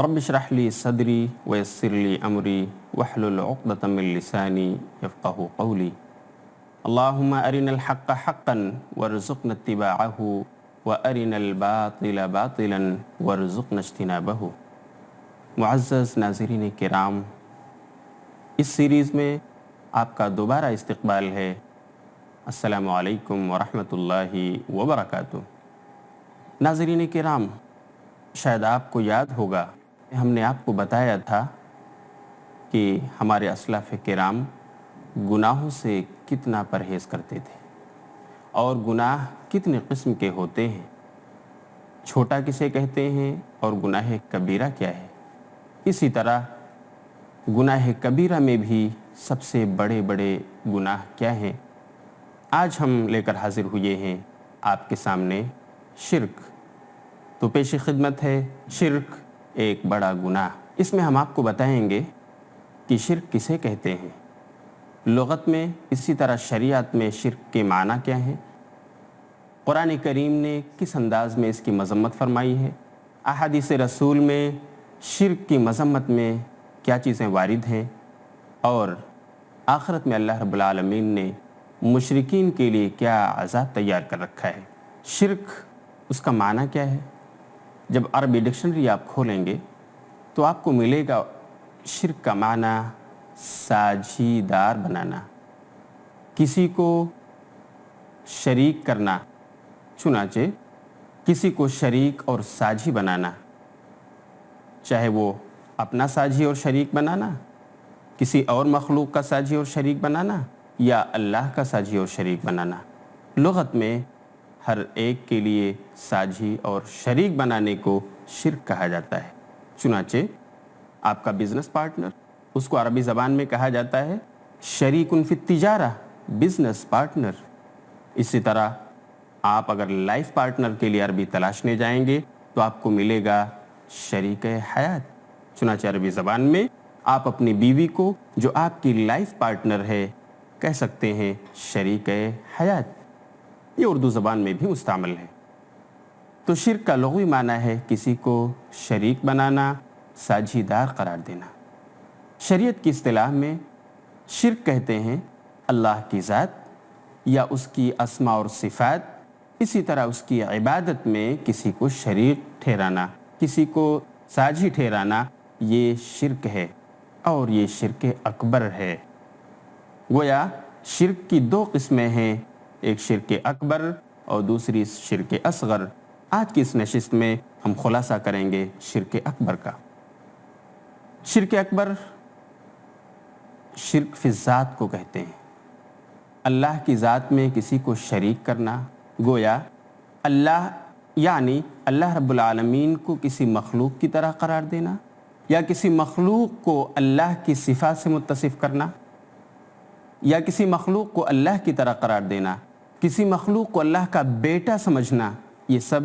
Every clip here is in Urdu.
رب اشرح لی صدری ویسر لی امری واحلل عقدۃ من لسانی یفقہوا قولی اللہم ارنا الحق حقا وارزقنا اتباعہ وارنا الباطل باطلا وارزقنا اجتنابہ۔ معزز ناظرین کرام، اس سیریز میں آپ کا دوبارہ استقبال ہے۔ السلام علیکم ورحمۃ اللہ وبرکاتہ۔ ناظرین کرام، شاید آپ کو یاد ہوگا ہم نے آپ کو بتایا تھا کہ ہمارے اسلاف کرام گناہوں سے کتنا پرہیز کرتے تھے اور گناہ کتنے قسم کے ہوتے ہیں، چھوٹا کسے کہتے ہیں اور گناہ کبیرہ کیا ہے۔ اسی طرح گناہ کبیرہ میں بھی سب سے بڑے بڑے گناہ کیا ہیں۔ آج ہم لے کر حاضر ہوئے ہیں آپ کے سامنے شرک۔ تو پیش خدمت ہے شرک ایک بڑا گناہ۔ اس میں ہم آپ کو بتائیں گے کہ شرک کسے کہتے ہیں، لغت میں، اسی طرح شریعت میں شرک کے معنی کیا ہیں، قرآن کریم نے کس انداز میں اس کی مذمت فرمائی ہے، احادیث رسول میں شرک کی مذمت میں کیا چیزیں وارد ہیں، اور آخرت میں اللہ رب العالمین نے مشرکین کے لیے کیا عذاب تیار کر رکھا ہے۔ شرک اس کا معنی کیا ہے؟ جب عربی ڈکشنری آپ کھولیں گے تو آپ کو ملے گا شرک کا معنی ساجھیدار بنانا، کسی کو شریک کرنا، چنانچہ کسی کو شریک اور ساجھی بنانا، چاہے وہ اپنا ساجھی اور شریک بنانا، کسی اور مخلوق کا ساجھی اور شریک بنانا، یا اللہ کا ساجھی اور شریک بنانا۔ لغت میں ہر ایک کے لیے ساجھی اور شریک بنانے کو شرک کہا جاتا ہے۔ چنانچہ آپ کا بزنس پارٹنر، اس کو عربی زبان میں کہا جاتا ہے شریک فی التجارہ، بزنس پارٹنر۔ اسی طرح آپ اگر لائف پارٹنر کے لیے عربی تلاشنے جائیں گے تو آپ کو ملے گا شریک حیات۔ چنانچہ عربی زبان میں آپ اپنی بیوی کو جو آپ کی لائف پارٹنر ہے کہہ سکتے ہیں شریک حیات۔ یہ اردو زبان میں بھی مستعمل ہے۔ تو شرک کا لغوی معنی ہے کسی کو شریک بنانا، ساجھیدار قرار دینا۔ شریعت کی اصطلاح میں شرک کہتے ہیں اللہ کی ذات یا اس کی اسماء اور صفات، اسی طرح اس کی عبادت میں کسی کو شریک ٹھہرانا، کسی کو ساجھی ٹھہرانا، یہ شرک ہے اور یہ شرک اکبر ہے۔ گویا شرک کی دو قسمیں ہیں، ایک شرک اکبر اور دوسری شرک اصغر۔ آج کی اس نشست میں ہم خلاصہ کریں گے شرک اکبر کا۔ شرک اکبر شرک فی الذات کو کہتے ہیں، اللہ کی ذات میں کسی کو شریک کرنا۔ گویا اللہ یعنی اللہ رب العالمین کو کسی مخلوق کی طرح قرار دینا، یا کسی مخلوق کو اللہ کی صفات سے متصف کرنا، یا کسی مخلوق کو اللہ کی طرح قرار دینا، کسی مخلوق کو اللہ کا بیٹا سمجھنا، یہ سب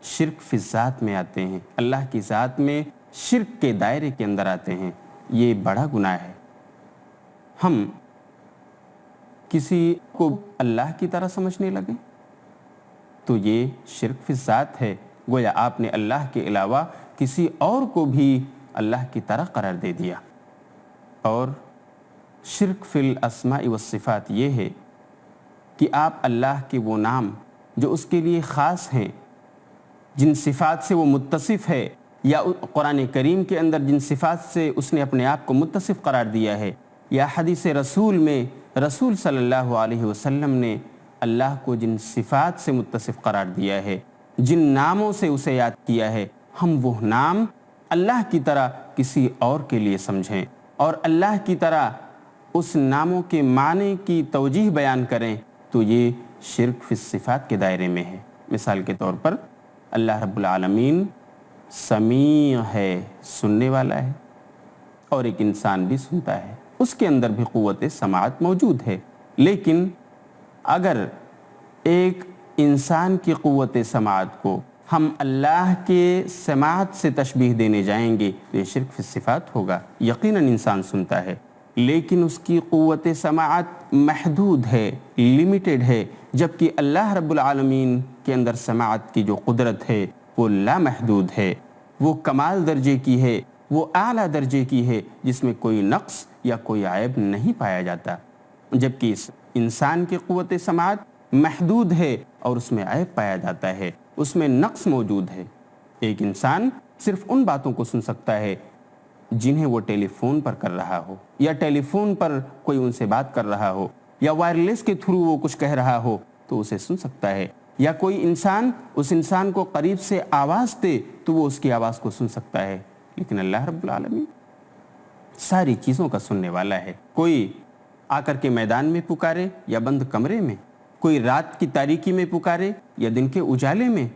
شرک فی الذات میں آتے ہیں، اللہ کی ذات میں شرک کے دائرے کے اندر آتے ہیں۔ یہ بڑا گناہ ہے۔ ہم کسی کو اللہ کی طرح سمجھنے لگیں تو یہ شرک فی الذات ہے۔ گویا آپ نے اللہ کے علاوہ کسی اور کو بھی اللہ کی طرح قرار دے دیا۔ اور شرک فی الاسماء والصفات یہ ہے کہ آپ اللہ کے وہ نام جو اس کے لیے خاص ہیں، جن صفات سے وہ متصف ہے، یا قرآن کریم کے اندر جن صفات سے اس نے اپنے آپ کو متصف قرار دیا ہے، یا حدیث رسول میں رسول صلی اللہ علیہ وسلم نے اللہ کو جن صفات سے متصف قرار دیا ہے، جن ناموں سے اسے یاد کیا ہے، ہم وہ نام اللہ کی طرح کسی اور کے لیے سمجھیں اور اللہ کی طرح اس ناموں کے معنی کی توجیہ بیان کریں، تو یہ شرک فی الصفات کے دائرے میں ہے۔ مثال کے طور پر اللہ رب العالمین سمیع ہے، سننے والا ہے، اور ایک انسان بھی سنتا ہے، اس کے اندر بھی قوت سماعت موجود ہے۔ لیکن اگر ایک انسان کی قوت سماعت کو ہم اللہ کے سماعت سے تشبیہ دینے جائیں گے تو یہ شرک فی الصفات ہوگا۔ یقیناً انسان سنتا ہے لیکن اس کی قوت سماعت محدود ہے، لیمیٹڈ ہے، جبکہ اللہ رب العالمین کے اندر سماعت کی جو قدرت ہے وہ لامحدود ہے، وہ کمال درجے کی ہے، وہ اعلیٰ درجے کی ہے، جس میں کوئی نقص یا کوئی عیب نہیں پایا جاتا، جبکہ اس انسان کی قوت سماعت محدود ہے اور اس میں عیب پایا جاتا ہے، اس میں نقص موجود ہے۔ ایک انسان صرف ان باتوں کو سن سکتا ہے جنہیں وہ ٹیلی فون پر کر رہا ہو، یا ٹیلی فون پر کوئی ان سے بات کر رہا ہو، یا وائرلیس کے تھرو وہ کچھ کہہ رہا ہو تو اسے سن سکتا ہے، یا کوئی انسان اس انسان کو قریب سے آواز دے تو وہ اس کی آواز کو سن سکتا ہے، لیکن اللہ رب العالمین ساری چیزوں کا سننے والا ہے۔ کوئی آ کر کے میدان میں پکارے یا بند کمرے میں، کوئی رات کی تاریکی میں پکارے یا دن کے اجالے میں،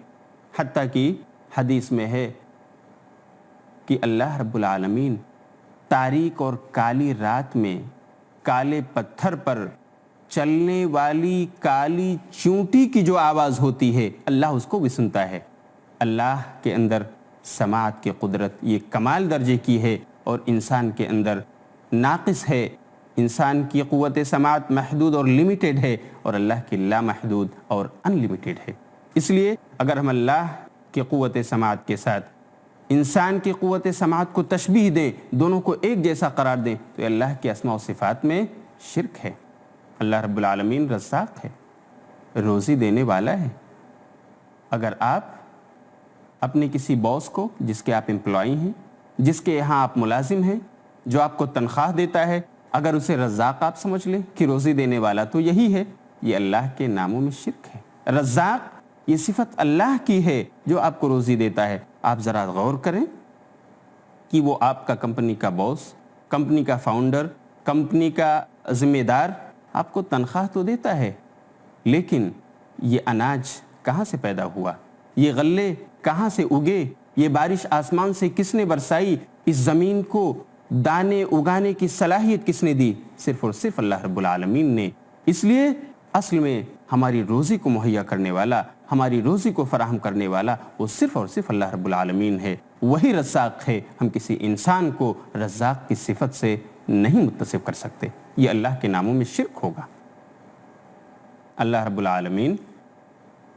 حتیٰ کہ حدیث میں ہے کہ اللہ رب العالمین تاریک اور کالی رات میں کالے پتھر پر چلنے والی کالی چونٹی کی جو آواز ہوتی ہے اللہ اس کو بھی سنتا ہے۔ اللہ کے اندر سماعت کی قدرت یہ کمال درجے کی ہے اور انسان کے اندر ناقص ہے۔ انسان کی قوت سماعت محدود اور لمیٹڈ ہے اور اللہ کی لامحدود اور ان لمیٹڈ ہے۔ اس لیے اگر ہم اللہ کی قوت سماعت کے ساتھ انسان کی قوت سماعت کو تشبیہ دیں، دونوں کو ایک جیسا قرار دیں، تو یہ اللہ کے اسماء و صفات میں شرک ہے۔ اللہ رب العالمین رزاق ہے، روزی دینے والا ہے۔ اگر آپ اپنے کسی باس کو، جس کے آپ امپلائی ہیں، جس کے یہاں آپ ملازم ہیں، جو آپ کو تنخواہ دیتا ہے، اگر اسے رزاق آپ سمجھ لیں کہ روزی دینے والا تو یہی ہے، یہ اللہ کے ناموں میں شرک ہے۔ رزاق یہ صفت اللہ کی ہے جو آپ کو روزی دیتا ہے۔ آپ ذرا غور کریں کہ وہ آپ کا کمپنی کا باس، کمپنی کا فاؤنڈر، کمپنی کا ذمہ دار آپ کو تنخواہ تو دیتا ہے، لیکن یہ اناج کہاں سے پیدا ہوا، یہ غلے کہاں سے اگے، یہ بارش آسمان سے کس نے برسائی، اس زمین کو دانے اگانے کی صلاحیت کس نے دی؟ صرف اور صرف اللہ رب العالمین نے۔ اس لیے اصل میں ہماری روزی کو مہیا کرنے والا، ہماری روزی کو فراہم کرنے والا وہ صرف اور صرف اللہ رب العالمین ہے، وہی رزاق ہے۔ ہم کسی انسان کو رزاق کی صفت سے نہیں متصف کر سکتے، یہ اللہ کے ناموں میں شرک ہوگا۔ اللہ رب العالمین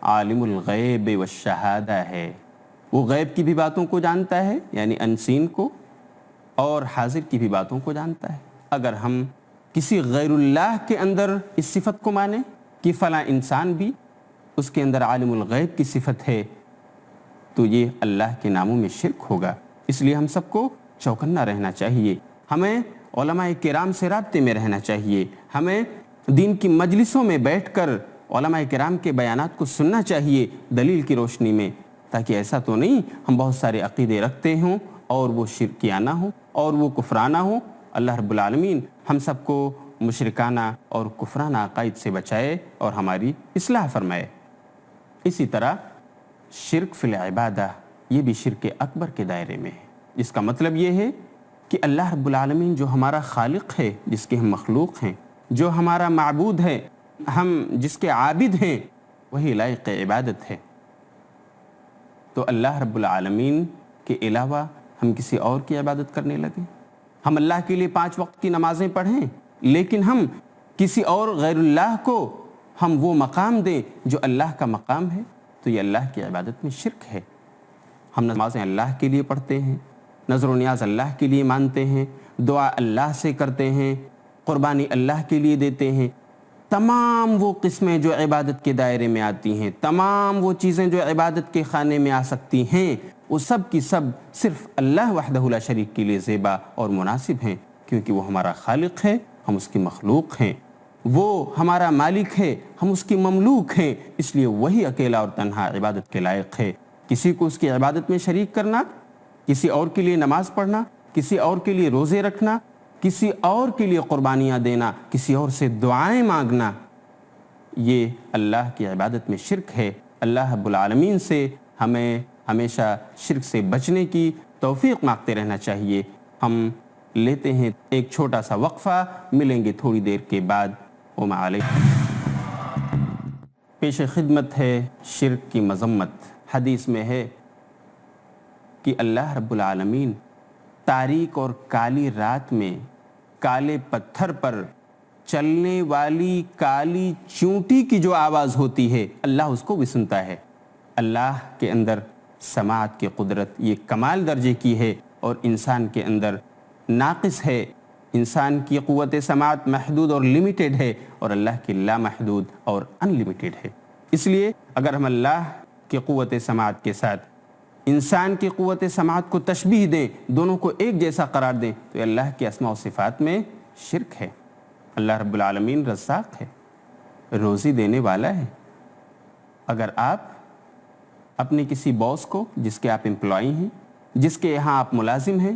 عالم الغیب والشہادہ ہے، وہ غیب کی بھی باتوں کو جانتا ہے یعنی انسین کو، اور حاضر کی بھی باتوں کو جانتا ہے۔ اگر ہم کسی غیر اللہ کے اندر اس صفت کو مانیں کہ فلاں انسان بھی اس کے اندر عالم الغیب کی صفت ہے، تو یہ اللہ کے ناموں میں شرک ہوگا۔ اس لیے ہم سب کو چوکنا رہنا چاہیے، ہمیں علماء کرام سے رابطے میں رہنا چاہیے، ہمیں دین کی مجلسوں میں بیٹھ کر علماء کرام کے بیانات کو سننا چاہیے دلیل کی روشنی میں، تاکہ ایسا تو نہیں ہم بہت سارے عقیدے رکھتے ہوں اور وہ شرکیانہ ہوں اور وہ کفرانہ ہوں۔ اللہ رب العالمین ہم سب کو مشرکانہ اور کفرانہ عقائد سے بچائے اور ہماری اصلاح فرمائے۔ اسی طرح شرک فی العبادہ یہ بھی شرک اکبر کے دائرے میں ہے، جس کا مطلب یہ ہے کہ اللہ رب العالمین جو ہمارا خالق ہے، جس کے ہم مخلوق ہیں، جو ہمارا معبود ہے، ہم جس کے عابد ہیں، وہی لائق عبادت ہے۔ تو اللہ رب العالمین کے علاوہ ہم کسی اور کی عبادت کرنے لگیں، ہم اللہ کے لیے 5 وقت کی نمازیں پڑھیں، لیکن ہم کسی اور غیر اللہ کو ہم وہ مقام دیں جو اللہ کا مقام ہے، تو یہ اللہ کی عبادت میں شرک ہے۔ ہم نمازیں اللہ کے لیے پڑھتے ہیں، نظر و نیاز اللہ کے لیے مانتے ہیں، دعا اللہ سے کرتے ہیں، قربانی اللہ کے لیے دیتے ہیں، تمام وہ قسمیں جو عبادت کے دائرے میں آتی ہیں، تمام وہ چیزیں جو عبادت کے خانے میں آ سکتی ہیں، وہ سب کی سب صرف اللہ وحدہ لا شریک کے لیے زیبا اور مناسب ہیں، کیونکہ وہ ہمارا خالق ہے، ہم اس کی مخلوق ہیں، وہ ہمارا مالک ہے، ہم اس کی مملوک ہیں، اس لیے وہی اکیلا اور تنہا عبادت کے لائق ہے۔ کسی کو اس کی عبادت میں شریک کرنا، کسی اور کے لیے نماز پڑھنا، کسی اور کے لیے روزے رکھنا، کسی اور کے لیے قربانیاں دینا، کسی اور سے دعائیں مانگنا، یہ اللہ کی عبادت میں شرک ہے۔ اللہ رب العالمین سے ہمیں ہمیشہ شرک سے بچنے کی توفیق مانگتے رہنا چاہیے۔ ہم لیتے ہیں ایک چھوٹا سا وقفہ، ملیں گے تھوڑی دیر کے بعد۔ وما علیکم۔ پیش خدمت ہے شرک کی مذمت۔ حدیث میں ہے کہ اللہ رب العالمین تاریک اور کالی رات میں کالے پتھر پر چلنے والی کالی چونٹی کی جو آواز ہوتی ہے اللہ اس کو بھی سنتا ہے۔ اللہ کے اندر سماعت کی قدرت یہ کمال درجے کی ہے اور انسان کے اندر ناقص ہے. انسان کی قوت سماعت محدود اور لمیٹڈ ہے اور اللہ کی لامحدود اور ان لمیٹڈ ہے. اس لیے اگر ہم اللہ کی قوت سماعت کے ساتھ انسان کی قوت سماعت کو تشبیہ دیں، دونوں کو ایک جیسا قرار دیں، تو یہ اللہ کے اسماء و صفات میں شرک ہے. اللہ رب العالمین رزاق ہے، روزی دینے والا ہے. اگر آپ اپنے کسی باس کو، جس کے آپ امپلائی ہیں، جس کے یہاں آپ ملازم ہیں،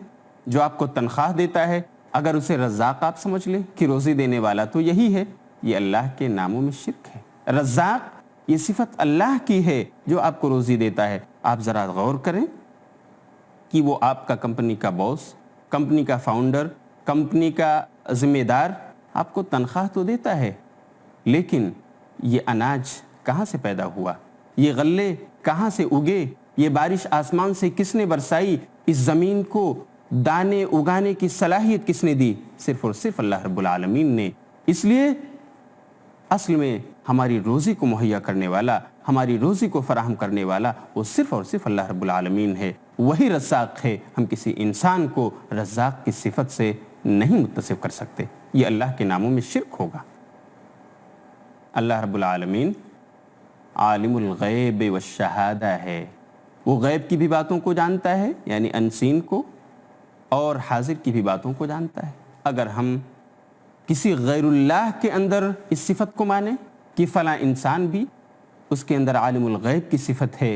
جو آپ کو تنخواہ دیتا ہے، اگر اسے رزاق آپ سمجھ لیں کہ روزی دینے والا تو یہی ہے، یہ اللہ کے ناموں میں شرک ہے. رزاق یہ صفت اللہ کی ہے جو آپ کو روزی دیتا ہے. آپ ذرا غور کریں کہ وہ آپ کا کمپنی کا باس، کمپنی کا فاؤنڈر، کمپنی کا ذمہ دار آپ کو تنخواہ تو دیتا ہے، لیکن یہ اناج کہاں سے پیدا ہوا، یہ غلے کہاں سے اگے، یہ بارش آسمان سے کس نے برسائی، اس زمین کو دانے اگانے کی صلاحیت کس نے دی؟ صرف اور صرف اللہ رب العالمین نے. اس لیے اصل میں ہماری روزی کو مہیا کرنے والا، ہماری روزی کو فراہم کرنے والا وہ صرف اور صرف اللہ رب العالمین ہے. وہی رزاق ہے. ہم کسی انسان کو رزاق کی صفت سے نہیں متصف کر سکتے. یہ اللہ کے ناموں میں شرک ہوگا. اللہ رب العالمین عالم الغیب والشہادہ ہے. وہ غیب کی بھی باتوں کو جانتا ہے، یعنی انسین کو، اور حاضر کی بھی باتوں کو جانتا ہے. اگر ہم کسی غیر اللہ کے اندر اس صفت کو مانیں کہ فلاں انسان بھی اس کے اندر عالم الغیب کی صفت ہے،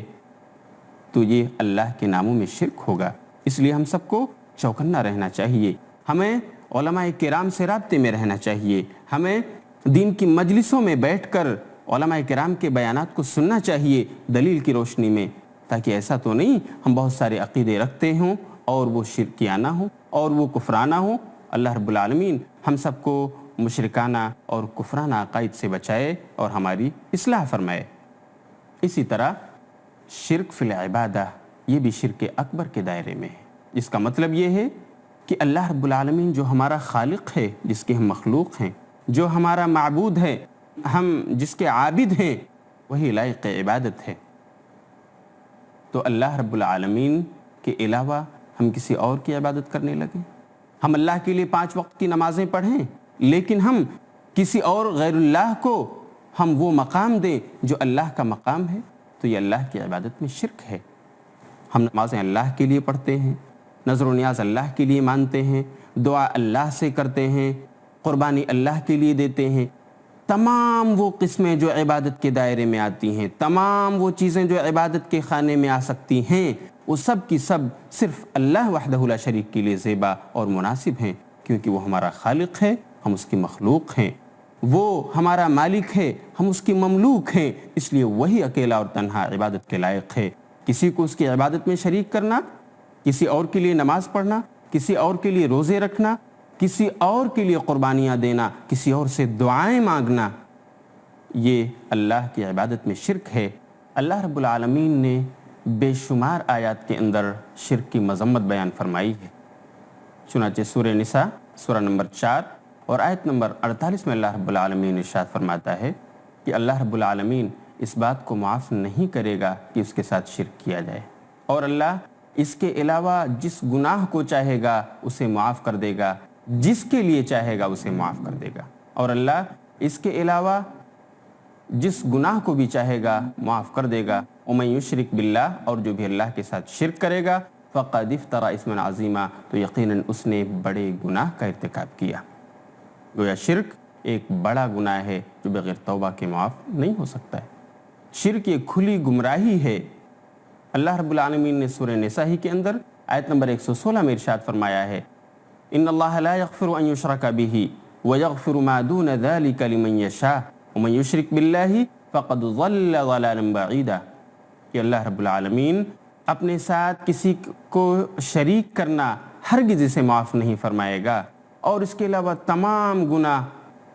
تو یہ اللہ کے ناموں میں شرک ہوگا. اس لیے ہم سب کو چوکنا رہنا چاہیے. ہمیں علماء کرام سے رابطے میں رہنا چاہیے. ہمیں دین کی مجلسوں میں بیٹھ کر علماء کرام کے بیانات کو سننا چاہیے دلیل کی روشنی میں، تاکہ ایسا تو نہیں ہم بہت سارے عقیدے رکھتے ہوں اور وہ شرکیانہ ہوں اور وہ کفرانہ ہوں. اللہ رب العالمین ہم سب کو مشرکانہ اور کفرانہ عقائد سے بچائے اور ہماری اصلاح فرمائے. اسی طرح شرک فی العبادہ یہ بھی شرک اکبر کے دائرے میں ہے، جس کا مطلب یہ ہے کہ اللہ رب العالمین جو ہمارا خالق ہے، جس کے ہم مخلوق ہیں، جو ہمارا معبود ہے، ہم جس کے عابد ہیں، وہی لائق عبادت ہے. تو اللہ رب العالمین کے علاوہ ہم کسی اور کی عبادت کرنے لگیں. ہم اللہ کے لیے 5 وقت کی نمازیں پڑھیں، لیکن ہم کسی اور غیر اللہ کو ہم وہ مقام دیں جو اللہ کا مقام ہے، تو یہ اللہ کی عبادت میں شرک ہے. ہم نمازیں اللہ کے لیے پڑھتے ہیں، نظر و نیاز اللہ کے لیے مانتے ہیں، دعا اللہ سے کرتے ہیں، قربانی اللہ کے لیے دیتے ہیں. تمام وہ قسمیں جو عبادت کے دائرے میں آتی ہیں، تمام وہ چیزیں جو عبادت کے خانے میں آ سکتی ہیں، وہ سب کی سب صرف اللہ وحدہ لا شریک کے لیے زیبا اور مناسب ہیں، کیونکہ وہ ہمارا خالق ہے، ہم اس کی مخلوق ہیں. وہ ہمارا مالک ہے، ہم اس کی مملوک ہیں. اس لیے وہی اکیلا اور تنہا عبادت کے لائق ہے. کسی کو اس کی عبادت میں شریک کرنا، کسی اور کے لیے نماز پڑھنا، کسی اور کے لیے روزے رکھنا، کسی اور کے لیے قربانیاں دینا، کسی اور سے دعائیں مانگنا، یہ اللہ کی عبادت میں شرک ہے. اللہ رب العالمین نے بے شمار آیات کے اندر شرک کی مذمت بیان فرمائی ہے. چنانچہ سورہ نساء سورہ نمبر 4 اور آیت نمبر 48 میں اللہ رب العالمین ارشاد فرماتا ہے کہ اللہ رب العالمین اس بات کو معاف نہیں کرے گا کہ اس کے ساتھ شرک کیا جائے، اور اللہ اس کے علاوہ جس گناہ کو چاہے گا اسے معاف کر دے گا، جس کے لیے چاہے گا اسے معاف کر دے گا. اور اللہ اس کے علاوہ جس گناہ کو بھی چاہے گا معاف کر دے گا. وَمَن يُشْرِكْ بِاللَّهِ، اور جو بھی اللہ کے ساتھ شرک کرے گا، فَقَدِ افْتَرَى اسْمًا عَظِيمًا، تو یقیناً اس نے بڑے گناہ کا ارتکاب کیا. گویا شرک ایک بڑا گناہ ہے جو بغیر توبہ کے معاف نہیں ہو سکتا ہے. شرک ایک کھلی گمراہی ہے. اللہ رب العالمین نے سورہ نساء ہی کے اندر آیت نمبر 116 میں ارشاد فرمایا ہے، ان اللہ لا یغفر ان یشرک بہ ویغفر ما دون ذلک لمن یشاء ومن یشرک باللہ فقد ضل ضلالا بعیدا. کہ اللہ رب العالمین اپنے ساتھ کسی کو شریک کرنا ہرگز اسے معاف نہیں فرمائے گا، اور اس کے علاوہ تمام گناہ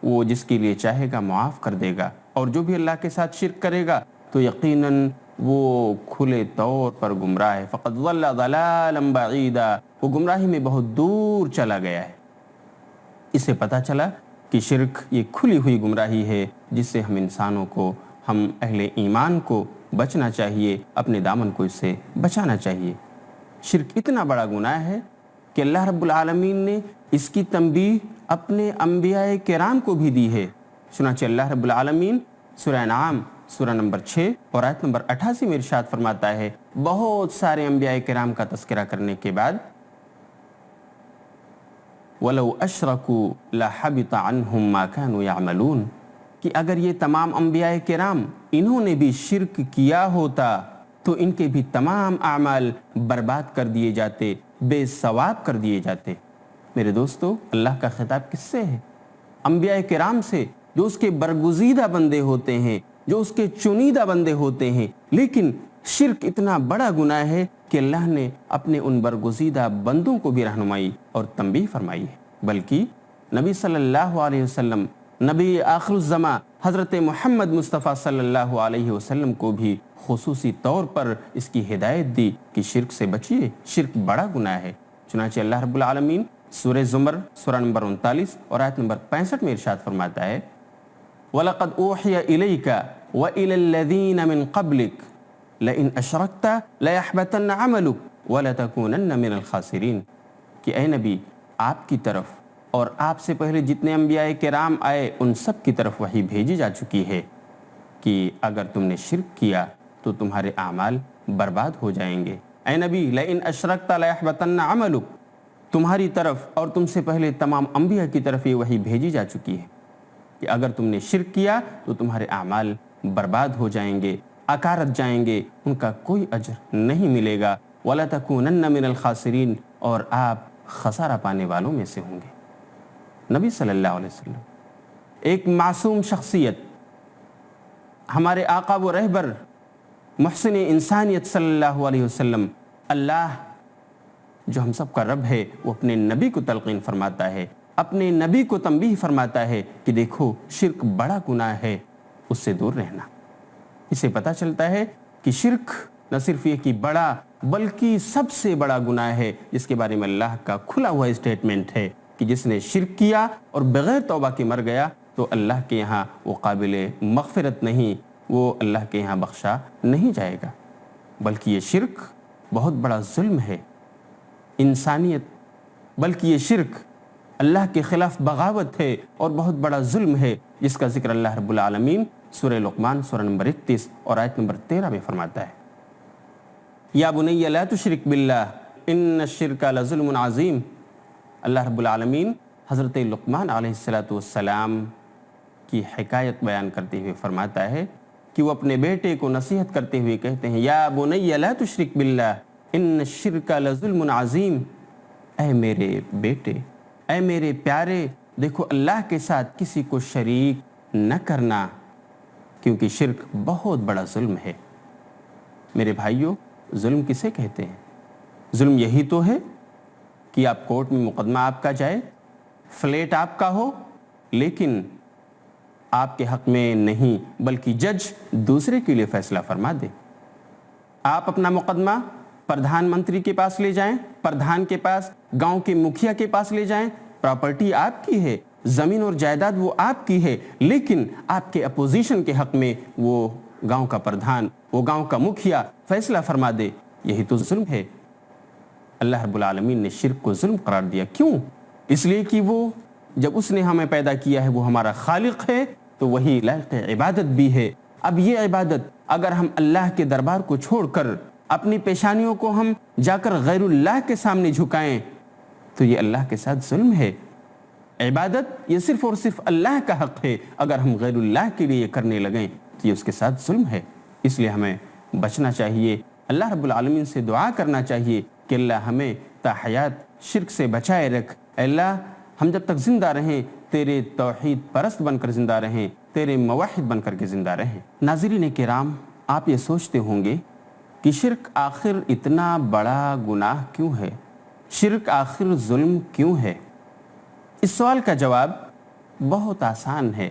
وہ جس کے لیے چاہے گا معاف کر دے گا. اور جو بھی اللہ کے ساتھ شرک کرے گا تو یقیناً وہ کھلے طور پر گمراہ ہے. فقد ضل ضلالا بعیدا، وہ گمراہی میں بہت دور چلا گیا ہے. اس سے پتہ چلا کہ شرک یہ کھلی ہوئی گمراہی ہے جس سے ہم انسانوں کو، ہم اہل ایمان کو بچنا چاہیے، اپنے دامن کو اس سے بچانا چاہیے۔ شرک اتنا بڑا گناہ ہے کہ اللہ رب العالمین نے اس کی تنبیہ اپنے انبیاء کرام کو بھی دی ہے۔ چنانچہ اللہ رب العالمین سورہ انعام سورہ نمبر 6 اور آیت نمبر 88 میں ارشاد فرماتا ہے، بہت سارے انبیاء کرام کا تذکرہ کرنے کے بعد، وَلَوْ أَشْرَكُوا لَحَبِطَ عَنْهُمْ مَا كَانُوا يَعْمَلُونَ، کہ اگر یہ تمام انبیاء کرام انہوں نے بھی شرک کیا ہوتا تو ان کے بھی تمام اعمال برباد کر دیے جاتے، بے ثواب کر دیے جاتے۔ میرے دوستو، اللہ کا خطاب کس سے ہے؟ انبیاء کرام سے، جو اس کے برگزیدہ بندے ہوتے ہیں، جو اس کے چنیدہ بندے ہوتے ہیں۔ لیکن شرک اتنا بڑا گناہ ہے کہ اللہ نے اپنے ان برگزیدہ بندوں کو بھی رہنمائی اور تنبیہ فرمائی ہے، بلکہ نبی صلی اللہ علیہ وسلم، نبی آخر الزماں حضرت محمد مصطفیٰ صلی اللہ علیہ وسلم کو بھی خصوصی طور پر اس کی ہدایت دی کہ شرک سے بچیے، شرک بڑا گناہ ہے۔ چنانچہ اللہ رب العالمین سورہ زمر سورہ نمبر 39 اور آیت نمبر 65 میں ارشاد فرماتا ہے، وَلَقَدْ أُوحِيَ إِلَيْكَ وَإِلَى الَّذِينَ مِن قَبْلِكَ لَئِنْ أَشْرَكْتَ لَيَحْبَطَنَّ عَمَلُكَ وَلَتَكُونَنَّ مِنَ الْخَاسِرِينَ، کہ اے نبی، آپ کی طرف اور آپ سے پہلے جتنے انبیاء کرام آئے ان سب کی طرف وحی بھیجی جا چکی ہے کہ اگر تم نے شرک کیا تو تمہارے اعمال برباد ہو جائیں گے۔ اے نبی، لَئِنْ أَشْرَكْتَ لَيَحْبَطَنَّ عَمَلُكَ، تمہاری طرف اور تم سے پہلے تمام انبیاء کی طرف یہ وحی بھیجی جا چکی ہے کہ اگر تم نے شرک کیا تو تمہارے اعمال برباد ہو جائیں گے، اکارت جائیں گے، ان کا کوئی اجر نہیں ملے گا۔ وَلَتَكُونَنَّ مِنَ الْخَاسِرِينَ، اور آپ خسارہ پانے والوں میں سے ہوں گے۔ نبی صلی اللہ علیہ وسلم ایک معصوم شخصیت، ہمارے آقا و رہبر محسن انسانیت صلی اللہ علیہ وسلم، اللہ جو ہم سب کا رب ہے، وہ اپنے نبی کو تلقین فرماتا ہے، اپنے نبی کو تنبیہ فرماتا ہے کہ دیکھو شرک بڑا گناہ ہے، اس سے دور رہنا۔ اسے پتہ چلتا ہے کہ شرک نہ صرف یہ کہ بڑا بلکہ سب سے بڑا گناہ ہے، جس کے بارے میں اللہ کا کھلا ہوا اسٹیٹمنٹ ہے کہ جس نے شرک کیا اور بغیر توبہ کے مر گیا تو اللہ کے یہاں وہ قابل مغفرت نہیں، وہ اللہ کے یہاں بخشا نہیں جائے گا، بلکہ یہ شرک بہت بڑا ظلم ہے انسانیت، بلکہ یہ شرک اللہ کے خلاف بغاوت ہے اور بہت بڑا ظلم ہے، جس کا ذکر اللہ رب العالمین سورہ لقمان سورہ نمبر 31 اور آیت نمبر 13 میں فرماتا ہے، یا بنی لا تشرک باللہ ان الشرک لظلم عظیم۔ اللہ رب العالمین حضرت لقمان علیہ السلام کی حکایت بیان کرتے ہوئے فرماتا ہے کہ وہ اپنے بیٹے کو نصیحت کرتے ہوئے کہتے ہیں، یا بنی لا تشرک باللہ ان الشرک لظلم عظیم، اے میرے بیٹے، اے میرے پیارے، دیکھو اللہ کے ساتھ کسی کو شریک نہ کرنا، کیونکہ شرک بہت بڑا ظلم ہے۔ میرے بھائیوں، ظلم کسے کہتے ہیں؟ ظلم یہی تو ہے کہ آپ کورٹ میں مقدمہ آپ کا جائے، فلیٹ آپ کا ہو، لیکن آپ کے حق میں نہیں بلکہ جج دوسرے کے لیے فیصلہ فرما دے۔ آپ اپنا مقدمہ پردھان منتری کے پاس لے جائیں، پردھان کے پاس، گاؤں کے مکھیا کے پاس لے جائیں، پراپرٹی آپ کی ہے، زمین اور جائیداد وہ آپ کی ہے، لیکن آپ کے اپوزیشن کے حق میں وہ گاؤں کا پردھان، وہ گاؤں کا مکھیا فیصلہ فرما دے، یہی تو ظلم ہے۔ اللہ رب العالمین نے شرک کو ظلم قرار دیا، کیوں؟ اس لیے کہ وہ جب اس نے ہمیں پیدا کیا ہے وہ ہمارا خالق ہے تو وہی لائق عبادت بھی ہے۔ اب یہ عبادت اگر ہم اللہ کے دربار کو چھوڑ کر اپنی پیشانیوں کو ہم جا کر غیر اللہ کے سامنے جھکائیں تو یہ اللہ کے ساتھ ظلم ہے۔ عبادت یہ صرف اور صرف اللہ کا حق ہے، اگر ہم غیر اللہ کے لیے کرنے لگیں تو یہ اس کے ساتھ ظلم ہے۔ اس لیے ہمیں بچنا چاہیے، اللہ رب العالمین سے دعا کرنا چاہیے کہ اللہ ہمیں تا حیات شرک سے بچائے رکھ۔ اے اللہ، ہم جب تک زندہ رہیں تیرے توحید پرست بن کر زندہ رہیں، تیرے موحد بن کر کے زندہ رہیں۔ ناظرین کرام، آپ یہ سوچتے ہوں گے کہ شرک آخر اتنا بڑا گناہ کیوں ہے؟ شرک آخر ظلم کیوں ہے؟ اس سوال کا جواب بہت آسان ہے،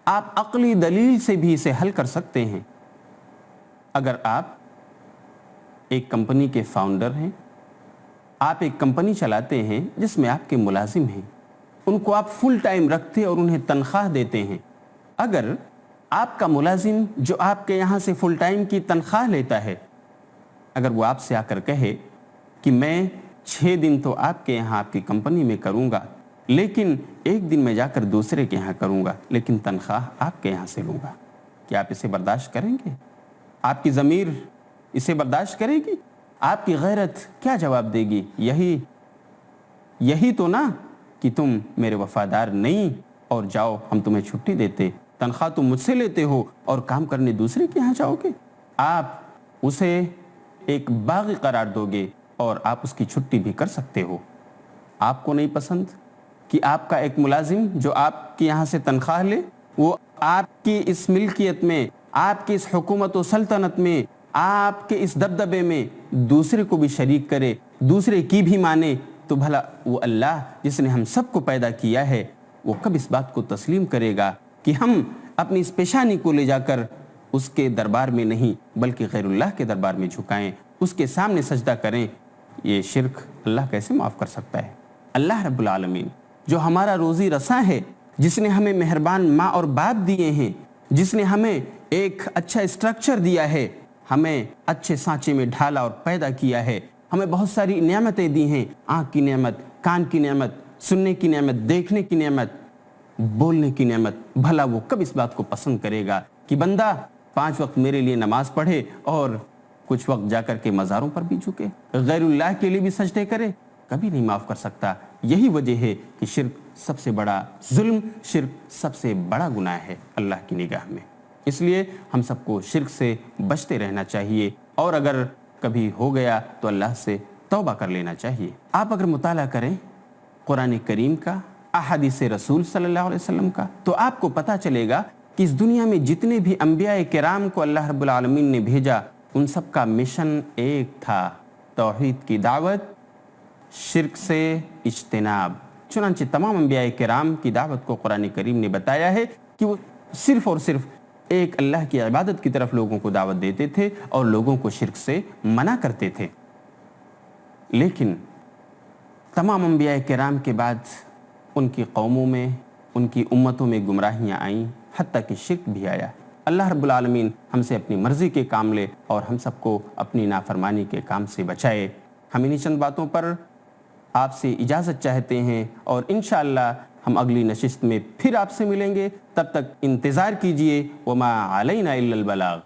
آپ عقلی دلیل سے بھی اسے حل کر سکتے ہیں۔ اگر آپ ایک کمپنی کے فاؤنڈر ہیں، آپ ایک کمپنی چلاتے ہیں جس میں آپ کے ملازم ہیں، ان کو آپ فل ٹائم رکھتے اور انہیں تنخواہ دیتے ہیں، اگر آپ کا ملازم جو آپ کے یہاں سے فل ٹائم کی تنخواہ لیتا ہے، اگر وہ آپ سے آ کر کہے کہ میں 6 دن تو آپ کے یہاں آپ کی کمپنی میں کروں گا، لیکن 1 دن میں جا کر دوسرے کے یہاں کروں گا، لیکن تنخواہ آپ کے یہاں سے لوں گا، کیا آپ اسے برداشت کریں گے؟ آپ کی ضمیر اسے برداشت کرے گی؟ آپ کی غیرت کیا جواب دے گی؟ یہی تو نا کہ تم میرے وفادار نہیں اور جاؤ ہم تمہیں چھٹی دیتے، تنخواہ تم مجھ سے لیتے ہو اور کام کرنے دوسرے کے یہاں جاؤ گے۔ آپ اسے ایک باغی قرار دو گے اور آپ اس کی چھٹی بھی کر سکتے ہو۔ آپ کو نہیں پسند کہ آپ کا ایک ملازم جو آپ کے یہاں سے تنخواہ لے، وہ آپ کی اس ملکیت میں، آپ کی اس حکومت و سلطنت میں، آپ کے اس دبدبے میں دوسرے کو بھی شریک کرے، دوسرے کی بھی مانے، تو بھلا وہ اللہ جس نے ہم سب کو پیدا کیا ہے وہ کب اس بات کو تسلیم کرے گا کہ ہم اپنی اس پیشانی کو لے جا کر اس کے دربار میں نہیں بلکہ غیر اللہ کے دربار میں جھکائیں، اس کے سامنے سجدہ کریں؟ یہ شرک اللہ کیسے معاف کر سکتا ہے؟ اللہ رب العالمین جو ہمارا روزی رساں ہے، جس نے ہمیں مہربان ماں اور باپ دیے ہیں، جس نے ہمیں ایک اچھا اسٹرکچر دیا ہے، ہمیں اچھے سانچے میں ڈھالا اور پیدا کیا ہے، ہمیں بہت ساری نعمتیں دی ہیں، آنکھ کی نعمت، کان کی نعمت، سننے کی نعمت، دیکھنے کی نعمت، بولنے کی نعمت، بھلا وہ کب اس بات کو پسند کرے گا کہ بندہ 5 وقت میرے لیے نماز پڑھے اور کچھ وقت جا کر کے مزاروں پر بھی جھکے، غیر اللہ کے لیے بھی سجدے کرے؟ کبھی نہیں معاف کر سکتا۔ یہی وجہ ہے کہ شرک سب سے بڑا ظلم، شرک سب سے بڑا گناہ ہے اللہ کی نگاہ میں۔ اس لیے ہم سب کو شرک سے بچتے رہنا چاہیے، اور اگر کبھی ہو گیا تو اللہ سے توبہ کر لینا چاہیے۔ آپ اگر مطالعہ کریں قرآن کریم کا، احادیث رسول صلی اللہ علیہ وسلم کا، تو آپ کو پتہ چلے گا کہ اس دنیا میں جتنے بھی انبیاء کرام کو اللہ رب العالمین نے بھیجا، ان سب کا مشن ایک تھا، توحید کی دعوت، شرک سے اجتناب۔ چنانچہ تمام انبیاء کرام کی دعوت کو قرآن کریم نے بتایا ہے کہ وہ صرف اور صرف ایک اللہ کی عبادت کی طرف لوگوں کو دعوت دیتے تھے اور لوگوں کو شرک سے منع کرتے تھے۔ لیکن تمام انبیاء کرام کے بعد ان کی قوموں میں، ان کی امتوں میں گمراہیاں آئیں، حتیٰ کہ شرک بھی آیا۔ اللہ رب العالمین ہم سے اپنی مرضی کے کام لے اور ہم سب کو اپنی نافرمانی کے کام سے بچائے۔ ہم انہی چند باتوں پر آپ سے اجازت چاہتے ہیں، اور انشاءاللہ ہم اگلی نشست میں پھر آپ سے ملیں گے۔ تب تک انتظار کیجئے۔ وما علینا الا البلاغ۔